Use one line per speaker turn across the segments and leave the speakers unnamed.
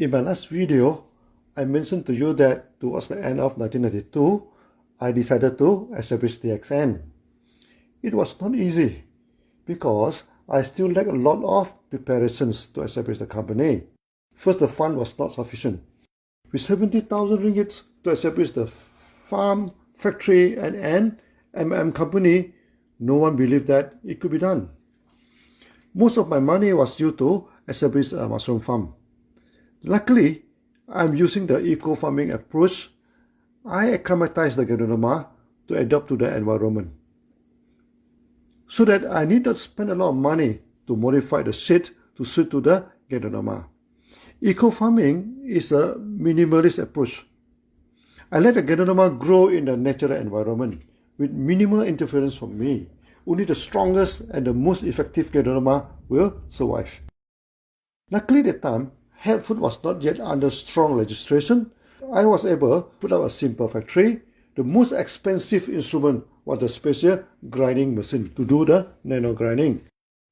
In my last video, I mentioned to you that towards the end of 1992, I decided to establish DXN. It was not easy because I still lacked a lot of preparations to establish the company. First, the fund was not sufficient. With 70,000 ringgit to establish the farm, factory and M&M company, no one believed that it could be done. Most of my money was due to establish a mushroom farm. Luckily, I'm using the eco-farming approach. I acclimatized the Ganoderma to adapt to the environment, so that I need not spend a lot of money to modify the shade to suit to the Ganoderma. Eco-farming is a minimalist approach. I let the Ganoderma grow in the natural environment with minimal interference from me. Only the strongest and the most effective Ganoderma will survive. Luckily at that time, health food was not yet under strong legislation. I was able to put up a simple factory. The most expensive instrument was the special grinding machine to do the nano grinding.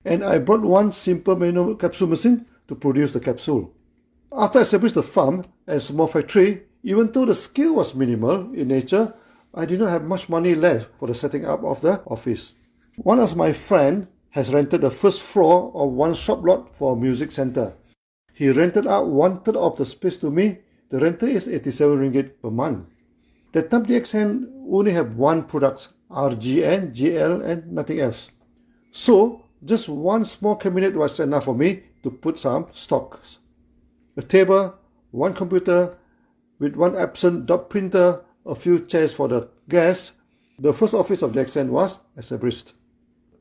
And I brought one simple manual capsule machine to produce the capsule. After I established the farm and small factory, even though the scale was minimal in nature, I did not have much money left for the setting up of the office. One of my friends has rented the first floor of one shop lot for a music center. He rented out 1/3 of the space to me. The rental is 87 ringgit per month. That time DXN only have one product, RGN, GL and nothing else. So just one small cabinet was enough for me to put some stocks. A table, one computer with one Epson dot printer, a few chairs for the guests. The first office of DXN was established.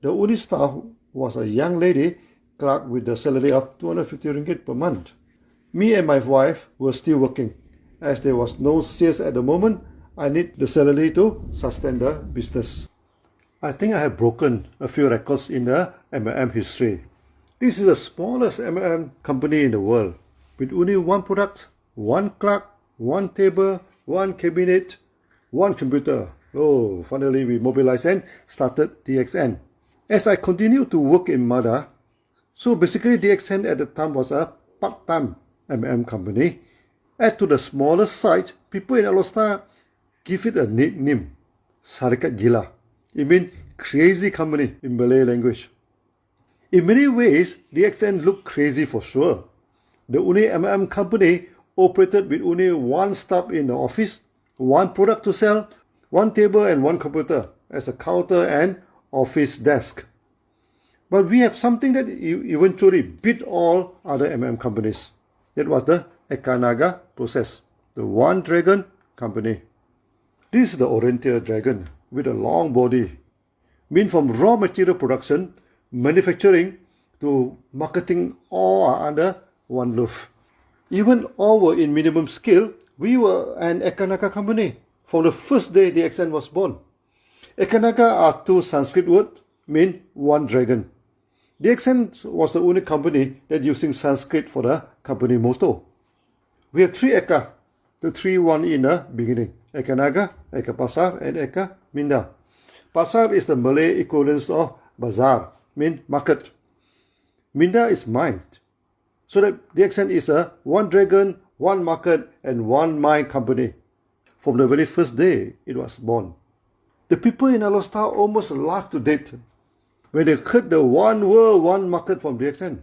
The only staff was a young lady clerk with the salary of 250 ringgit per month. Me and my wife were still working. As there was no sales at the moment, I need the salary to sustain the business. I think I have broken a few records in the M&M history. This is the smallest M&M company in the world, with only one product, one clerk, one table, one cabinet, one computer. Oh, finally we mobilized and started DXN. As I continued to work in Mada, so basically DXN at the time was a part-time M&M company. Add to the smallest size, people in Alostar give it a nickname, Syarikat Gila. It means crazy company in Malay language. In many ways, DXN looked crazy for sure. The only M&M company operated with only one staff in the office, one product to sell, one table and one computer as a counter and office desk. But we have something that eventually beat all other M&M companies. That was the Ekanaga process, the one dragon company. This is the Oriental dragon with a long body, meant from raw material production, manufacturing to marketing, all are under one roof. Even all were in minimum scale, we were an Ekanaga company from the first day DXN was born. Ekanaga are two Sanskrit words, mean one dragon. DXN was the only company that using Sanskrit for the company motto. We have three Eka, the three one in the beginning, Ekanaga, Eka Pasar and Eka Minda. Pasar is the Malay equivalent of bazaar, mean market. Minda is mind. So that DXN is a one dragon, one market and one mind company. From the very first day it was born. The people in Alostar almost laughed to death when they heard the one world, one market from DXN,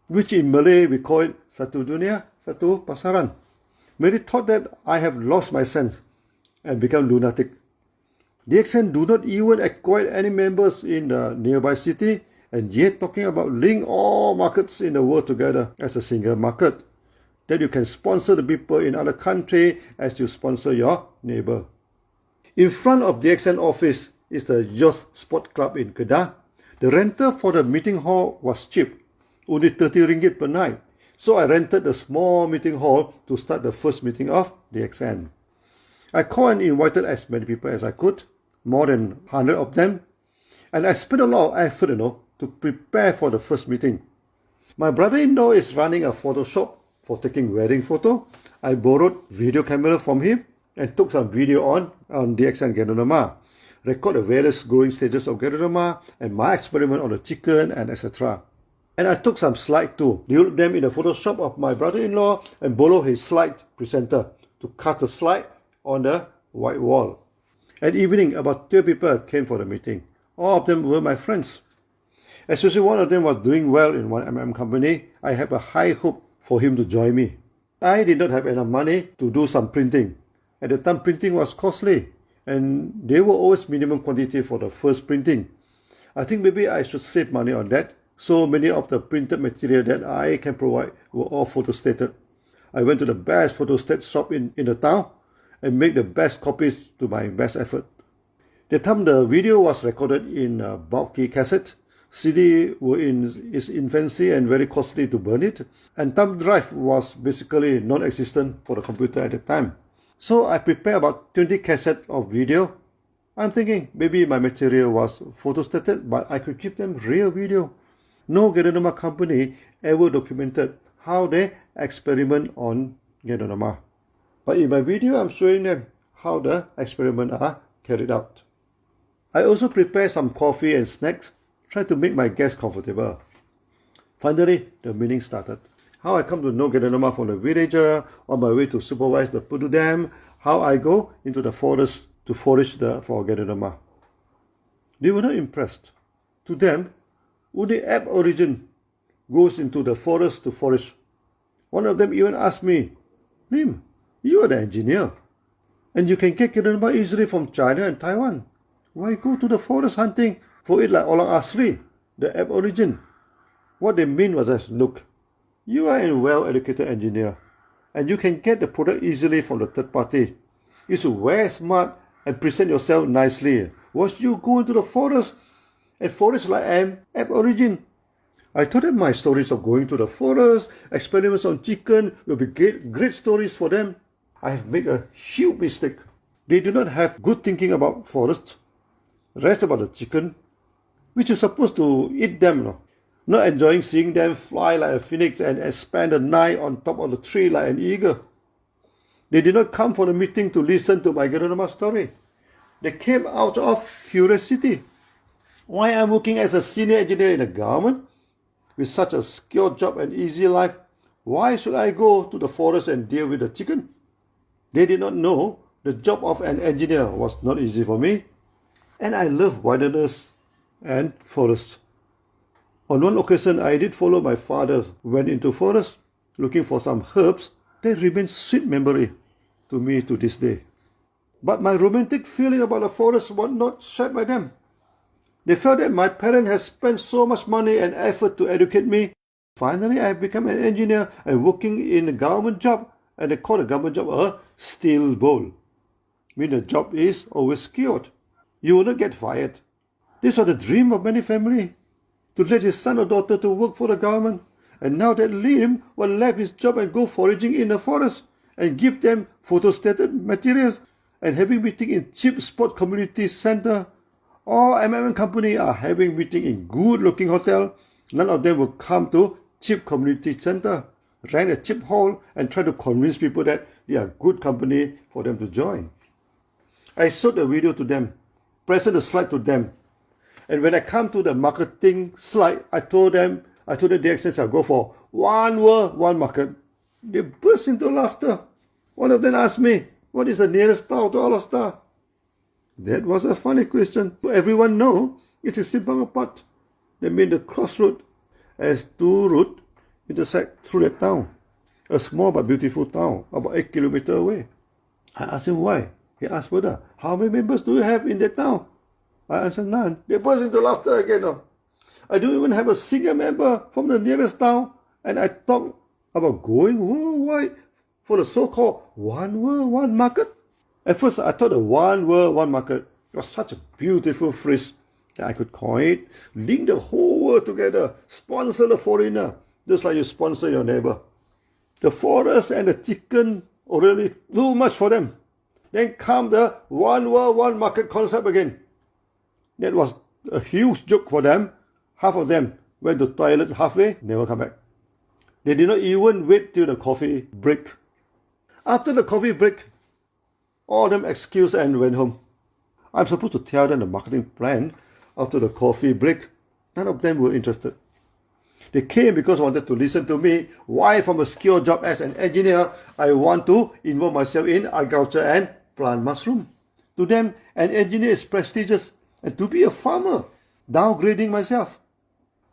which in Malay we call it Satu Dunia, Satu Pasaran. Many thought that I have lost my sense and become lunatic. DXN do not even acquire any members in the nearby city, and yet talking about link all markets in the world together as a single market, that you can sponsor the people in other country as you sponsor your neighbor. In front of DXN office is the Youth Sport Club in Kedah. The rental for the meeting hall was cheap, only 30 ringgit per night. So I rented the small meeting hall to start the first meeting of DXN. I called and invited as many people as I could, more than 100 of them. And I spent a lot of effort, to prepare for the first meeting. My brother-in-law is running a photo shop for taking wedding photo. I borrowed video camera from him and took some video on DXN Ganoderma. Record the various growing stages of Ganoderma and my experiment on the chicken and etc. And I took some slides too, developed them in the Photoshop of my brother-in-law and borrowed his slide presenter to cast the slide on the white wall. At evening, about 12 people came for the meeting. All of them were my friends. Especially one of them was doing well in one company. I have a high hope for him to join me. I did not have enough money to do some printing. At the time, printing was costly, and they were always minimum quantity for the first printing. I think maybe I should save money on that. So many of the printed material that I can provide were all photostated. I went to the best photostat shop in the town and made the best copies to my best effort. The time the video was recorded in a bulky cassette, CD were in its infancy and very costly to burn it, and thumb drive was basically non-existent for the computer at the time. So I prepared about 20 cassettes of video. I'm thinking maybe my material was photostated, but I could give them real video. No Geronima company ever documented how they experiment on Geronima. But in my video, I'm showing them how the experiments are carried out. I also prepare some coffee and snacks, try to make my guests comfortable. Finally, the meeting started. How I come to know Geronima from the villager, on my way to supervise the Pudu Dam, how I go into the forest to forage for Geronima. They were not impressed. To them, only Aborigine goes into the forest to forage. One of them even asked me, "Lim, you are the engineer, and you can get Geronima easily from China and Taiwan. Why go to the forest hunting for it like Orang Asli, the Aborigine?" What they mean was that, look, you are a well-educated engineer, and you can get the product easily from the third party. You should wear smart and present yourself nicely. Once you go into the forest and forage like an Aborigine. I told them my stories of going to the forest, experiments on chicken will be great stories for them. I have made a huge mistake. They do not have good thinking about forests. Rest about the chicken, which is supposed to eat them, no? Not enjoying seeing them fly like a phoenix and spend the night on top of the tree like an eagle. They did not come for the meeting to listen to my Geronima story. They came out of curiosity. Why I'm working as a senior engineer in the government with such a secure job and easy life? Why should I go to the forest and deal with the chicken? They did not know the job of an engineer was not easy for me, and I love wilderness and forest. On one occasion, I did follow my father, went into forest looking for some herbs that remain sweet memory to me to this day. But my romantic feeling about the forest was not shared by them. They felt that my parents had spent so much money and effort to educate me. Finally, I have become an engineer and working in a government job, and they call the government job a steel bowl. Meaning the job is always secured. You will not get fired. This was the dream of many families, to let his son or daughter to work for the government. And now that Lim will leave his job and go foraging in the forest and give them photostated materials and having meeting in cheap spot community center. All companies are having meeting in good-looking hotel. None of them will come to cheap community center, rent a cheap hall, and try to convince people that they are good company for them to join. I showed the video to them, present the slide to them, and when I come to the marketing slide, I told them DXN shall go for one world, one market. They burst into laughter. One of them asked me, "What is the nearest town to Alostar?" That was a funny question. Everyone knows it is Simpang Apat. That means the crossroad, as two roads intersect through that town. A small but beautiful town, about 8 kilometers away. I asked him why. He asked further, "How many members do you have in that town?" I answered, "None." They burst into laughter again. I don't even have a single member from the nearest town, and I talk about going worldwide for the so-called one world, one market. At first, I thought the one world, one market was such a beautiful phrase that I could coin it, link the whole world together, sponsor the foreigner, just like you sponsor your neighbor. The forest and the chicken already too much for them. Then come the one world, one market concept again. That was a huge joke for them. Half of them went to the toilet halfway, never come back. They did not even wait till the coffee break. After the coffee break, all of them excused and went home. I'm supposed to tell them the marketing plan after the coffee break. None of them were interested. They came because they wanted to listen to me why from a secure job as an engineer, I want to involve myself in agriculture and plant mushroom. To them, an engineer is prestigious, and to be a farmer, downgrading myself.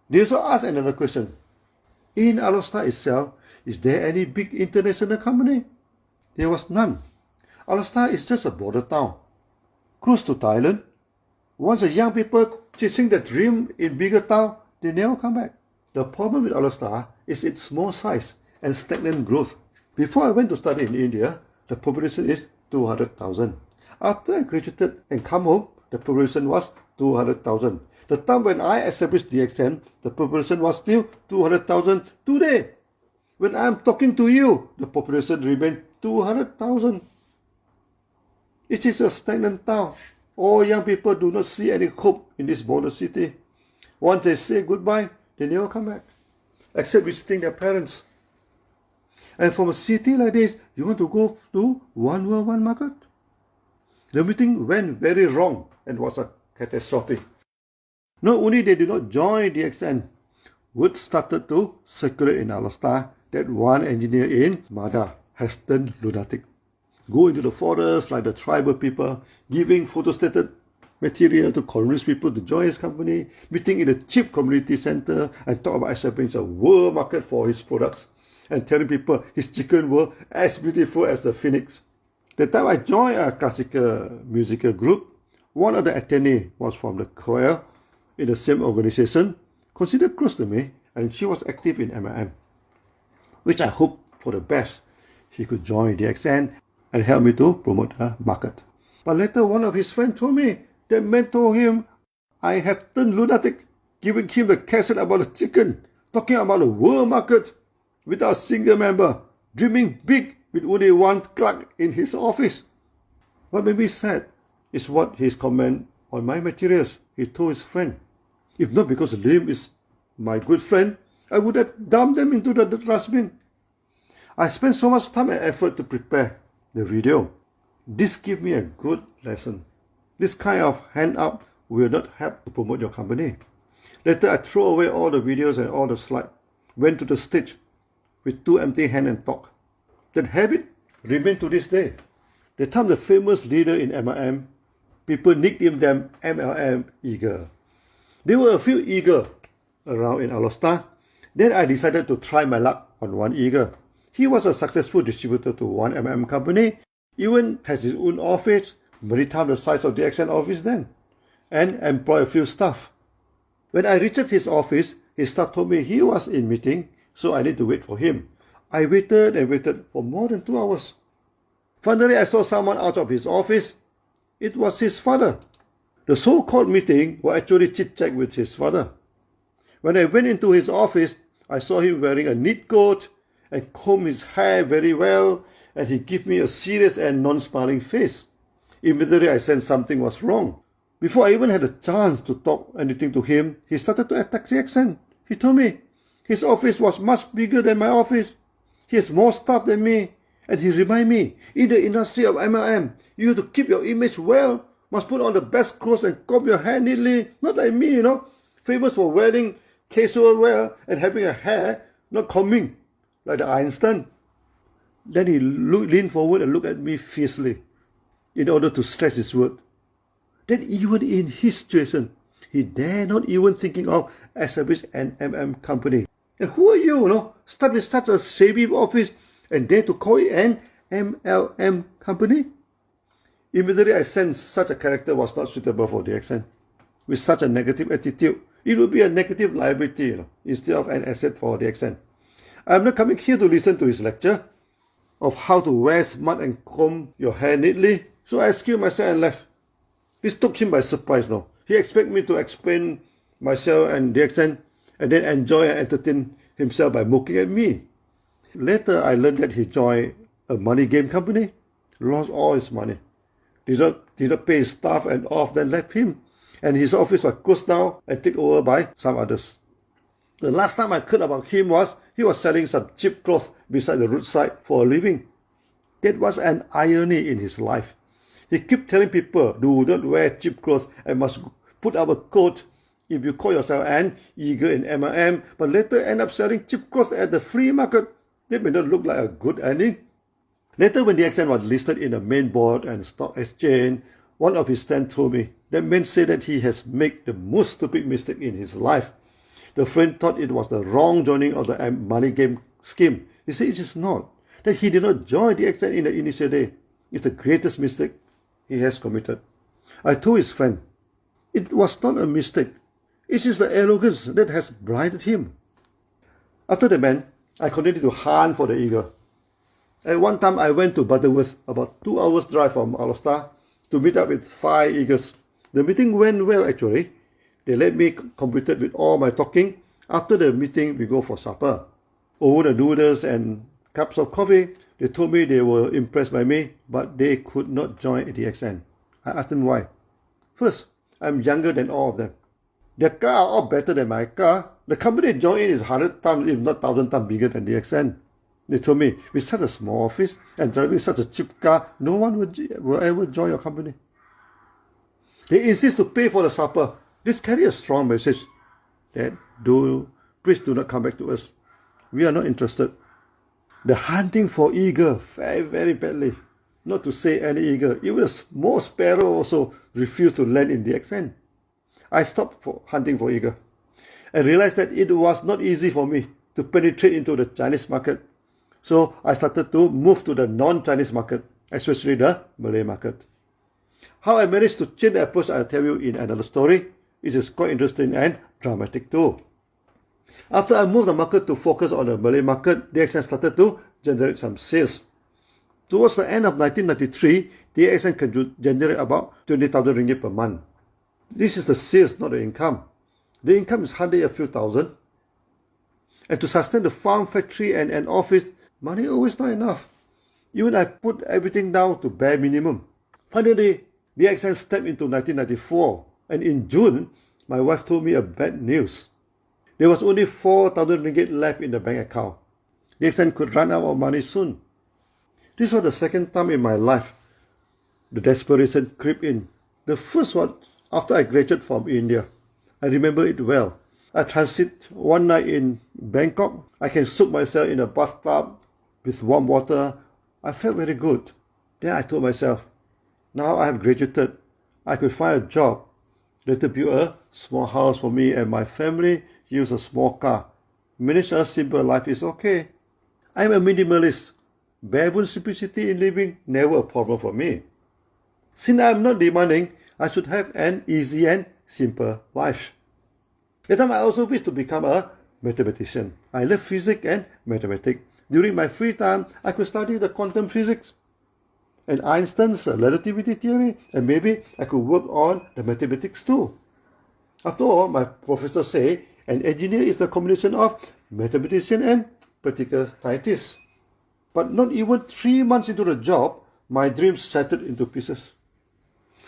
They also asked another question. In Alostar itself, is there any big international company? There was none. Alostar is just a border town, close to Thailand. Once the young people chasing the dream in bigger town, they never come back. The problem with Alostar is its small size and stagnant growth. Before I went to study in India, the population is 200,000. After I graduated and come home, the population was 200,000. The time when I established DXN, the population was still 200,000 today. When I am talking to you, the population remains 200,000. It is a stagnant town. All young people do not see any hope in this border city. Once they say goodbye, they never come back, except visiting their parents. And from a city like this, you want to go to one world, one market? The meeting went very wrong and was a catastrophe. Not only they did not join DXN, word started to circulate in Alostar that one engineer in Mada has turned lunatic. Go into the forest like the tribal people, giving photostated material to convince people to join his company, meeting in a cheap community center and talk about establishing a world market for his products, and telling people his chicken were as beautiful as the phoenix. The time I joined a classical musical group, one of the attendees was from the choir in the same organization, considered close to me, and she was active in MLM, which I hope for the best. She could join DXN and help me to promote the market. But later one of his friends told me that man told him I have turned lunatic, giving him the cassette about the chicken, talking about the world market without a single member, dreaming big with only one clerk in his office. What made me sad is what his comment on my materials he told his friend. If not because Lim is my good friend, I would have dumped them into the dustbin. I spent so much time and effort to prepare the video. This gave me a good lesson. This kind of hand up will not help to promote your company. Later, I threw away all the videos and all the slides, went to the stage with two empty hands and talked. That habit remained to this day. The time the famous leader in MLM, people nicknamed them MLM Eagle. There were a few eagle around in Alostar. Then I decided to try my luck on one eagle. He was a successful distributor to one MLM company, even has his own office, many times the size of the DXN office then, and employ a few staff. When I reached his office, his staff told me he was in meeting, so I need to wait for him. I waited and waited for more than 2 hours. Finally, I saw someone out of his office. It was his father. The so-called meeting was actually chit-chat with his father. When I went into his office, I saw him wearing a neat coat and comb his hair very well, and he gave me a serious and non-smiling face. Immediately I sensed something was wrong. Before I even had a chance to talk anything to him, he started to attack the accent. He told me his office was much bigger than my office. He has more staff than me. And he reminded me, in the industry of MLM, you have to keep your image well, must put on the best clothes and comb your hair neatly. Not like me, famous for wearing casual wear and having a hair not combing, like the Einstein. Then he leaned forward and looked at me fiercely in order to stress his word. Then even in his situation, he dare not even thinking of establishing an MM company. And who are you, start with such a shabby office and dare to call it an MLM company? Immediately I sensed such a character was not suitable for DXN. With such a negative attitude, it would be a negative liability instead of an asset for DXN. I am not coming here to listen to his lecture of how to wear smart and comb your hair neatly, so I excused myself and left. This took him by surprise now. He expected me to explain myself and DXN and then enjoy and entertain himself by mocking at me. Later, I learned that he joined a money game company, lost all his money, did not pay his staff and then left him, and his office was closed down and taken over by some others. The last time I heard about him was he was selling some cheap clothes beside the roadside for a living. That was an irony in his life. He kept telling people, do not wear cheap clothes and must put up a coat If you call yourself an eager in MLM, but later end up selling cheap clothes at the free market, that may not look like a good earning. Later, when DXN was listed in the main board and stock exchange, one of his friends told me that man said that he has made the most stupid mistake in his life. The friend thought it was the wrong joining of the money game scheme. He said it is not. That he did not join DXN in the initial day. It's the greatest mistake he has committed. I told his friend, it was not a mistake. It is the arrogance that has blinded him. After the man, I continued to hunt for the eagle. At one time, I went to Butterworth, about 2 hours drive from Ulster, to meet up with 5 eagles. The meeting went well, actually. They let me completed with all my talking. After the meeting, we go for supper. Over the noodles and cups of coffee, they told me they were impressed by me, but they could not join DXN. I asked them why. First, I'm younger than all of them. Their car are all better than my car. The company they joined in is 100 times, if not 1,000 times bigger than DXN. They told me, with such a small office and driving such a cheap car, no one will ever join your company. They insist to pay for the supper. This carries a strong message that please do not come back to us. We are not interested. The hunting for eagle fared very badly. Not to say any eagle, even a small sparrow also refused to land in DXN. I stopped hunting for eagle and realized that it was not easy for me to penetrate into the Chinese market. So I started to move to the non-Chinese market, especially the Malay market. How I managed to change the approach, I'll tell you in another story. It is quite interesting and dramatic too. After I moved the market to focus on the Malay market, DXN started to generate some sales. Towards the end of 1993, DXN can generate about 20,000 ringgit per month. This is the sales, not the income. The income is hardly a few thousand. And to sustain the farm, factory and an office, money always not enough. Even I put everything down to bare minimum. Finally, DXN stepped into 1994, and in June, my wife told me a bad news. There was only 4,000 ringgit left in the bank account. DXN could run out of money soon. This was the second time in my life the desperation crept in. The first one after I graduated from India. I remember it well. I transit one night in Bangkok. I can soak myself in a bathtub with warm water. I felt very good. Then I told myself, now I have graduated. I could find a job. Later build a small house for me and my family. Use a small car. Manage a simple life is okay. I'm a minimalist. Bare-bones simplicity in living, never a problem for me. Since I'm not demanding, I should have an easy and simple life. That time I also wish to become a mathematician. I love physics and mathematics. During my free time, I could study the quantum physics and Einstein's relativity theory, and maybe I could work on the mathematics too. After all, my professor say an engineer is the combination of mathematician and practical scientist. But not even 3 months into the job, my dreams shattered into pieces.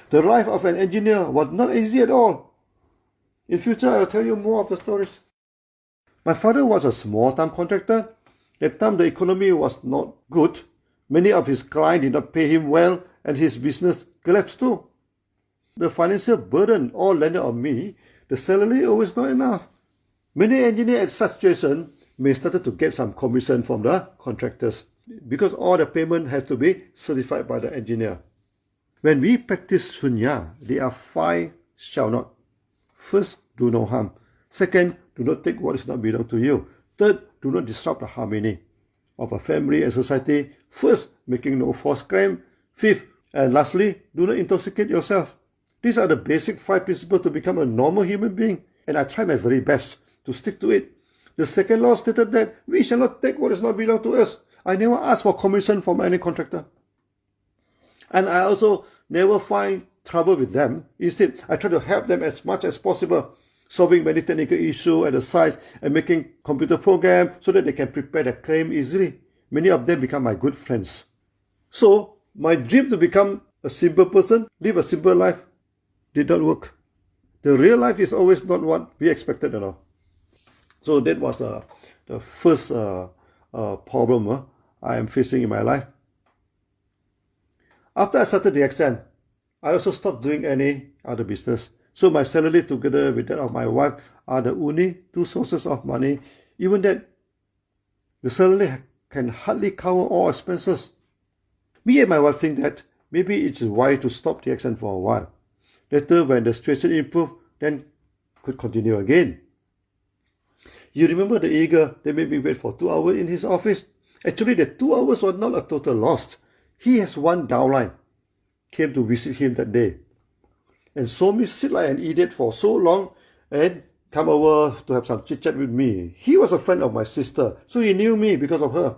The life of an engineer was not easy at all. In future, I will tell you more of the stories. My father was a small-time contractor. At time, the economy was not good. Many of his clients did not pay him well, and his business collapsed too. The financial burden all landed on me. The salary always not enough. Many engineers at such situation may started to get some commission from the contractors because all the payment have to be certified by the engineer. When we practice shunya, there are 5 shall not. First, do no harm. Second, do not take what is not belong to you. Third, do not disrupt the harmony of a family and society. First, making no false claim. Fifth, and lastly, do not intoxicate yourself. These are the basic 5 principles to become a normal human being, and I try my very best to stick to it. The second law stated that we shall not take what does not belong to us. I never ask for commission from any contractor. And I also never find trouble with them. Instead, I try to help them as much as possible, solving many technical issues at the sites and making computer programs so that they can prepare their claim easily. Many of them become my good friends. So, my dream to become a simple person, live a simple life, did not work. The real life is always not what we expected at all. So that was the first problem I am facing in my life. After I started DXN, I also stopped doing any other business. So my salary together with that of my wife are the only two sources of money. Even that, the salary can hardly cover all expenses. Me and my wife think that maybe it's wise to stop DXN for a while. Later, when the situation improves, then could continue again. You remember the eager that made me wait for 2 hours in his office? Actually, the 2 hours was not a total loss. He has one downline. Came to visit him that day and saw me sit like an idiot for so long and come over to have some chit-chat with me. He was a friend of my sister, so he knew me because of her.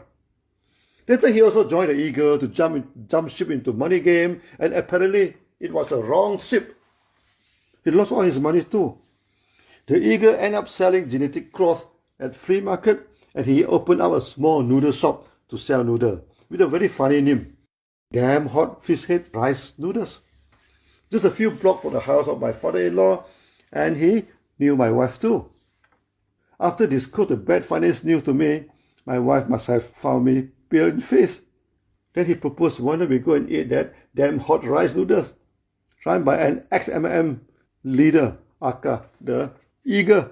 Later, he also joined the eager to jump ship into money game, and apparently it was a wrong ship. He lost all his money too. The eager ended up selling genetic cloth at flea market, and he opened up a small noodle shop to sell noodle with a very funny name, Damn Hot Fish Head Rice Noodles. Just a few blocks from the house of my father-in-law, and he knew my wife too. After disclosed the bad finance news to me, my wife must have found me pale in the face. Then he proposed, why don't we go and eat that damn hot rice noodles, run by an ex-MM leader, aka the eager.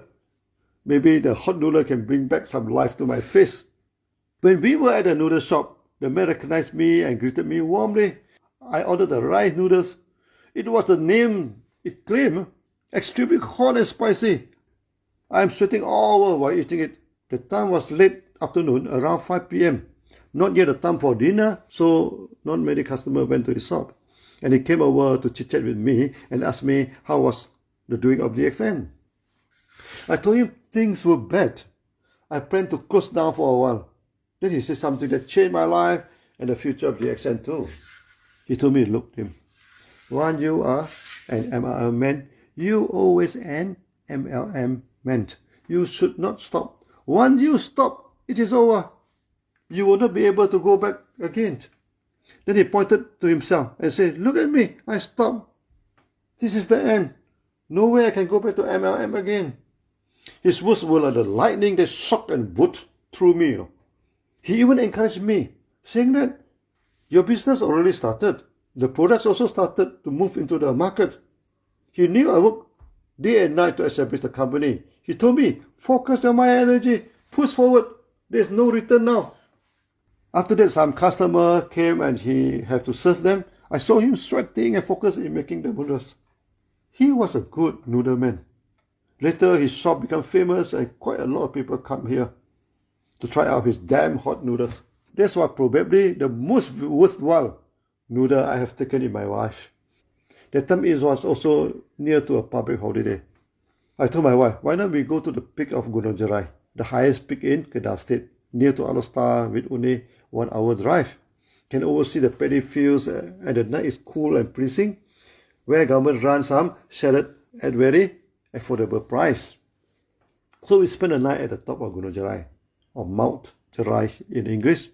Maybe the hot noodle can bring back some life to my face. When we were at the noodle shop, the man recognized me and greeted me warmly. I ordered the rice noodles. It was the name it claimed, extremely hot and spicy. I am sweating all over while eating it. The time was late afternoon, around 5 p.m. Not yet the time for dinner, so not many customers went to the shop. And he came over to chit-chat with me and asked me how was the doing of DXN. I told him things were bad. I planned to close down for a while. Then he said something that changed my life and the future of DXN too. He told me, look, Lim, once you are an MLM man, you always an MLM man. You should not stop. Once you stop, it is over. You will not be able to go back again. Then he pointed to himself and said, look at me, I stopped. This is the end. No way I can go back to MLM again. His words were like the lightning that shocked and whooped through me. He even encouraged me, saying that your business already started. The products also started to move into the market. He knew I worked day and night to establish the company. He told me, focus on my energy, push forward. There's no return now. After that, some customer came and he had to serve them. I saw him sweating and focused in making the noodles. He was a good noodle man. Later, his shop became famous and quite a lot of people come here to try out his damn hot noodles. That's what probably the most worthwhile noodle I have taken in my life. That time it was also near to a public holiday. I told my wife, why not we go to the peak of Gunung Jerai, the highest peak in Kedah State, near to Alostar with only 1 hour drive. Can oversee the paddy fields and the night is cool and pleasing, where government runs some chalet at very affordable price. So we spent the night at the top of Gunung Jerai, or Mount Jerai in English.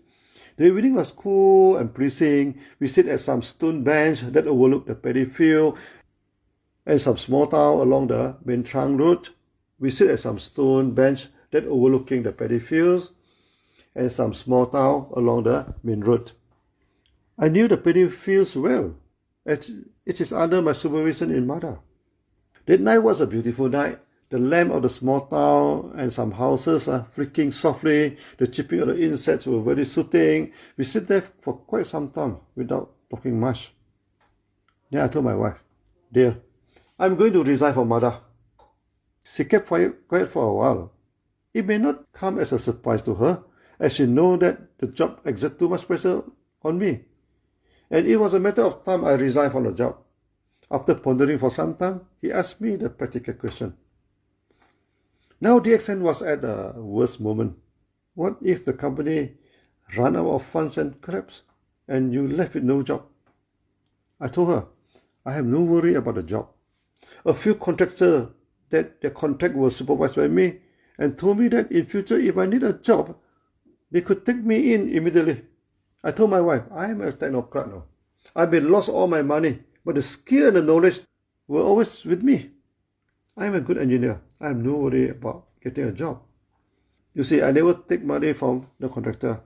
The evening was cool and pleasing. We sit at some stone bench that overlooked the paddy field and some small town along the main trunk road. We sit at some stone bench that overlooking the paddy fields and some small town along the main road. I knew the paddy fields well. It is under my supervision in Mada. That night was a beautiful night. The lamp of the small town and some houses are flicking softly. The chirping of the insects were very soothing. We sit there for quite some time without talking much. Then I told my wife, dear, I'm going to resign from Mada. She kept quiet for a while. It may not come as a surprise to her, as she knows that the job exerts too much pressure on me. And it was a matter of time I resigned from the job. After pondering for some time, he asked me the practical question. Now DXN was at the worst moment. What if the company ran out of funds and collapsed, and you left with no job? I told her, I have no worry about the job. A few contractors that their contract was supervised by me and told me that in future if I need a job, they could take me in immediately. I told my wife, I am a technocrat now. I may lost all my money, but the skill and the knowledge were always with me. I am a good engineer. I have no worry about getting a job. You see, I never take money from the contractor.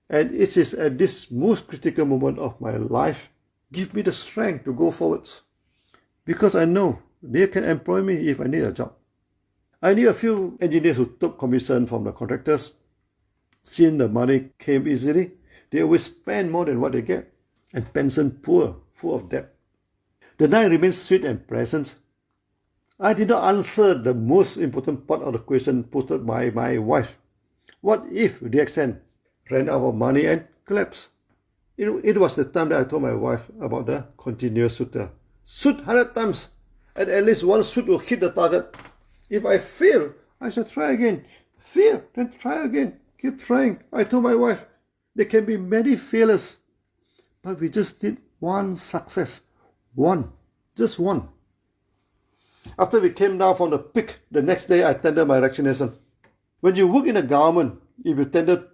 And it is at this most critical moment of my life, give me the strength to go forwards. Because I know they can employ me if I need a job. I knew a few engineers who took commission from the contractors. Seeing the money came easily, they always spend more than what they get, and pension poor, full of debt. The night remained sweet and pleasant. I did not answer the most important part of the question posed by my wife. What if DXN ran out of money and collapsed? It was the time that I told my wife about the continuous shooter. Shoot 100 times, and at least one shoot will hit the target. If I fail, I shall try again. Fail, then try again. Keep trying. I told my wife, there can be many failures, but we just need one success. One. Just one. After we came down from the peak, the next day I tendered my resignation. When you work in a government, if you tender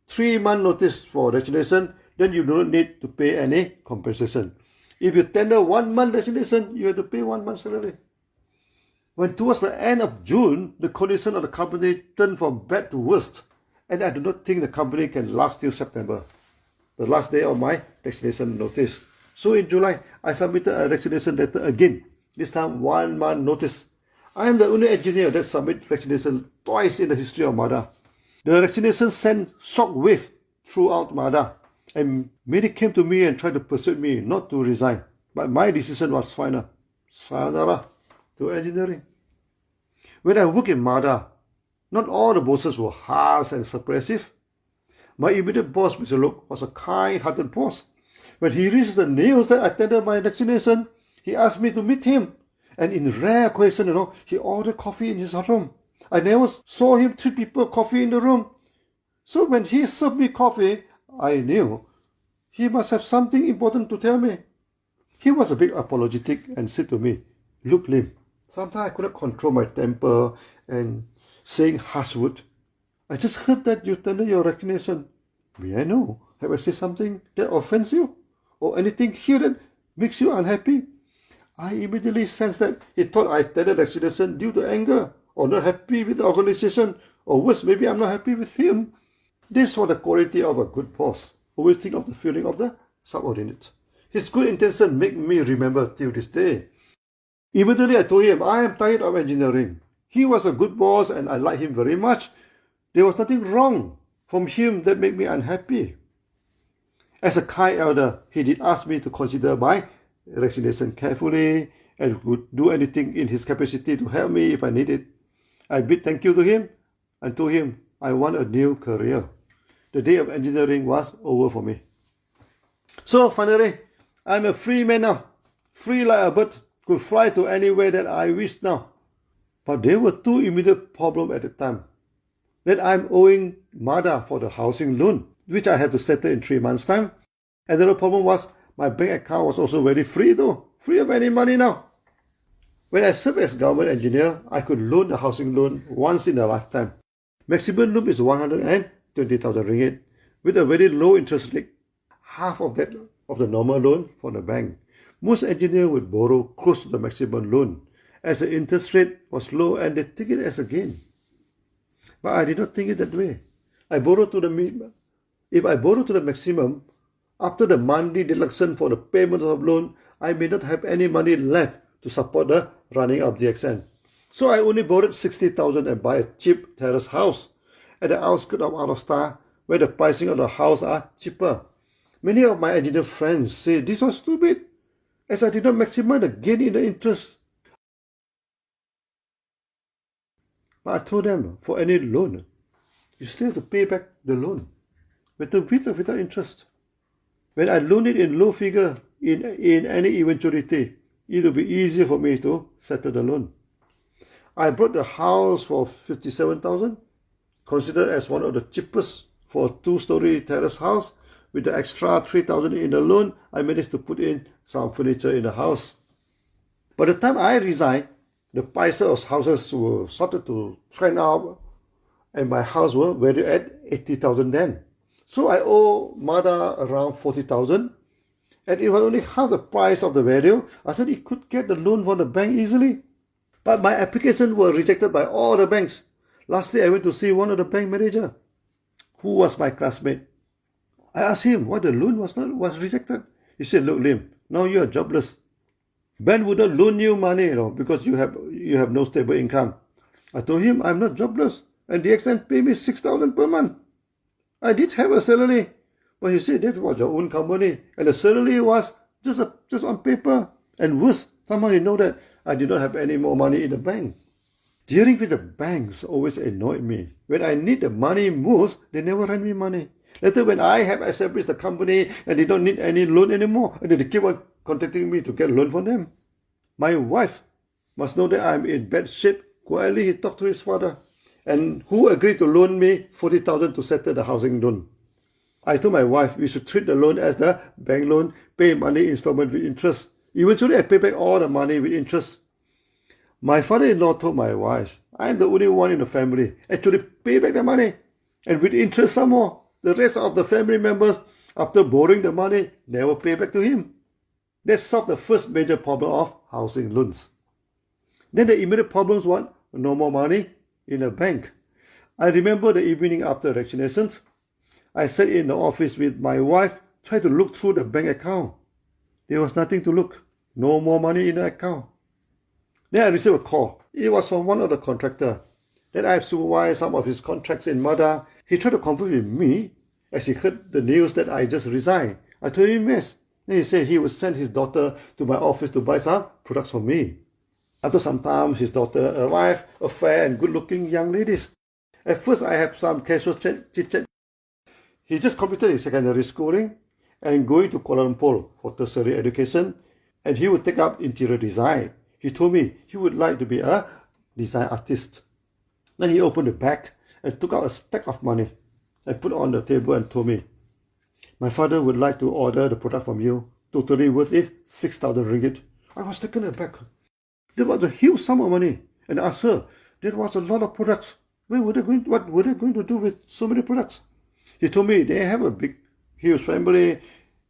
3-month notice for resignation, then you do not need to pay any compensation. If you tender 1 month resignation, you have to pay 1 month's salary. When towards the end of June, the condition of the company turned from bad to worst, and I do not think the company can last till September, the last day of my resignation notice. So in July, I submitted a resignation letter again, this time 1 month notice. I am the only engineer that submitted resignation twice in the history of MADA. The resignation sent shockwave throughout MADA, and many came to me and tried to persuade me not to resign. But my decision was final. Sayonara to engineering. When I worked in MADA, not all the bosses were harsh and suppressive. My immediate boss, Mr. Lok, was a kind-hearted boss. When he received the news that I tendered my resignation, he asked me to meet him. And in rare occasion, he ordered coffee in his room. I never saw him treat people coffee in the room. So when he served me coffee, I knew he must have something important to tell me. He was a bit apologetic and said to me, "Look, Lim, sometimes I could not control my temper and saying harsh words. I just heard that you tendered your resignation. May I know, have I said something that offends you? Or anything here that makes you unhappy?" I immediately sensed that he thought I tendered resignation due to anger, or not happy with the organization, or worse, maybe I'm not happy with him. This was the quality of a good boss. Always think of the feeling of the subordinate. His good intention make me remember till this day. Immediately I told him, I am tired of engineering. He was a good boss and I liked him very much. There was nothing wrong from him that made me unhappy. As a kind elder, he did ask me to consider my resignation carefully and would do anything in his capacity to help me if I needed. I bid thank you to him and told him I want a new career. The day of engineering was over for me. So finally, I'm a free man now. Free like a bird, could fly to anywhere that I wish now. But there were two immediate problems at the time. That I'm owing MADA for the housing loan, which I had to settle in 3 months' time. Another problem was my bank account was also very free though, free of any money now. When I served as government engineer, I could loan the housing loan once in a lifetime. Maximum loan is 120,000 ringgit with a very low interest rate, half of that of the normal loan for the bank. Most engineers would borrow close to the maximum loan as the interest rate was low and they take it as a gain. But I did not think it that way. If I borrow to the maximum, after the monthly deduction for the payment of loan, I may not have any money left to support the running of DXN. So I only borrowed 60,000 and buy a cheap terrace house at the outskirts of Arostar, where the pricing of the house are cheaper. Many of my engineer friends say this was stupid, as I did not maximize the gain in the interest. But I told them, for any loan, you still have to pay back the loan, whether with or without interest. When I loan it in low figure in any eventuality, it will be easier for me to settle the loan. I bought the house for 57,000, considered as one of the cheapest for a 2-story terrace house. With the extra 3,000 in the loan, I managed to put in some furniture in the house. By the time I resigned, the prices of houses were started to trend up, and my house was valued at 80,000 then. So I owe MADA around 40,000, and it was only half the price of the value. I thought it could get the loan from the bank easily. But my application were rejected by all the banks. Lastly, I went to see one of the bank manager, who was my classmate. I asked him why the loan was rejected. He said, "Look, Lim, now you are jobless. Bank wouldn't loan you money, because you have no stable income. I told him I'm not jobless, and DXN pay me 6,000 per month. I did have a salary, but he said that was your own company, and the salary was just on paper. And worse, somehow you know that I did not have any more money in the bank. Dealing with the banks always annoyed me. When I need the money most, they never lend me money. Later, when I have established the company and they don't need any loan anymore, and they keep on contacting me to get a loan from them. My wife must know that I'm in bad shape. Quietly, he talked to his father, and who agreed to loan me 40,000 to settle the housing loan. I told my wife we should treat the loan as the bank loan, pay money installment with interest. Eventually, I pay back all the money with interest. My father-in-law told my wife, I'm the only one in the family actually pay back the money, and with interest some more. The rest of the family members, after borrowing the money, never pay back to him. That solved the first major problem of housing loans. Then the immediate problems were no more money in the bank. I remember the evening after vaccinations, I sat in the office with my wife, tried to look through the bank account. There was nothing to look. No more money in the account. Then I received a call. It was from one of the contractors. Then I have supervised some of his contracts in Mada. He tried to confirm with me as he heard the news that I just resigned. I told him yes. Then he said he would send his daughter to my office to buy some products for me. After some time, his daughter arrived, a fair and good-looking young lady. At first, I had some casual chit-chat. He just completed his secondary schooling and going to Kuala Lumpur for tertiary education, and he would take up interior design. He told me he would like to be a design artist. Then he opened the bag and took out a stack of money and put it on the table and told me, my father would like to order the product from you. Totally worth is 6,000 ringgit. I was taken aback. That was a huge sum of money. And I asked her, there was a lot of products. What were they going to do with so many products? He told me they have a big, huge family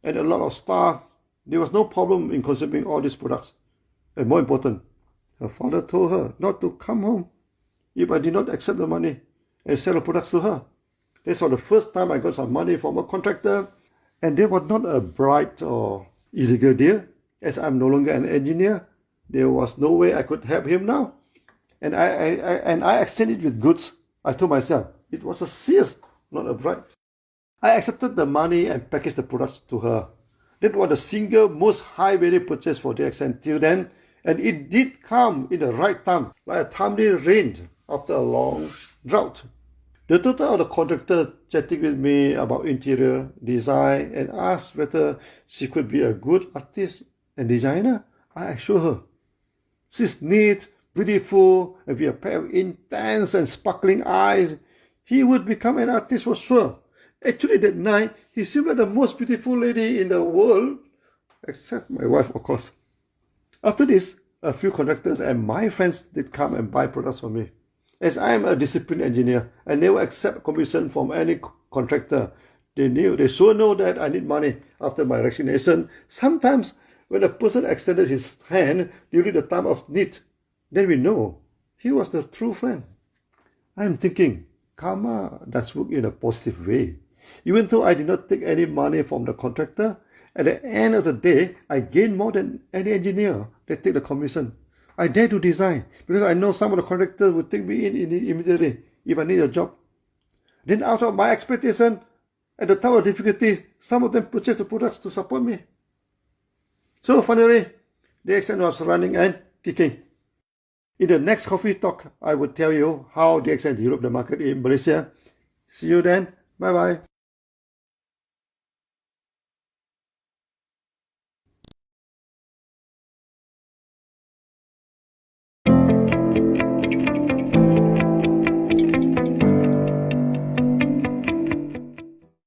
and a lot of staff. There was no problem in consuming all these products. And more important, her father told her not to come home if I did not accept the money and sell the products to her. This was the first time I got some money from a contractor, and there was not a bribe or illegal deal. As I'm no longer an engineer, there was no way I could help him now. And I exchanged it with goods. I told myself, it was a sales, not a bribe. I accepted the money and packaged the products to her. That was the single most high-value purchase for DXN till then, and it did come in the right time, like a timely rain after a long drought. The daughter of the contractor chatting with me about interior design and asked whether she could be a good artist and designer. I assured her, she's neat, beautiful, and with a pair of intense and sparkling eyes, he would become an artist for sure. Actually, that night, he seemed like the most beautiful lady in the world, except my wife, of course. After this, a few contractors and my friends did come and buy products from me. As I am a disciplined engineer, I never accept commission from any contractor. They sure know that I need money after my resignation. Sometimes, when a person extended his hand during the time of need, then we know he was the true friend. I am thinking, karma does work in a positive way. Even though I did not take any money from the contractor, at the end of the day, I gain more than any engineer that take the commission. I dare to design because I know some of the contractors will take me in immediately if I need a job. Then out of my expectation, at the time of difficulty, some of them purchase the products to support me. So finally, DXN was running and kicking. In the next coffee talk, I will tell you how DXN developed the market in Malaysia. See you then. Bye-bye.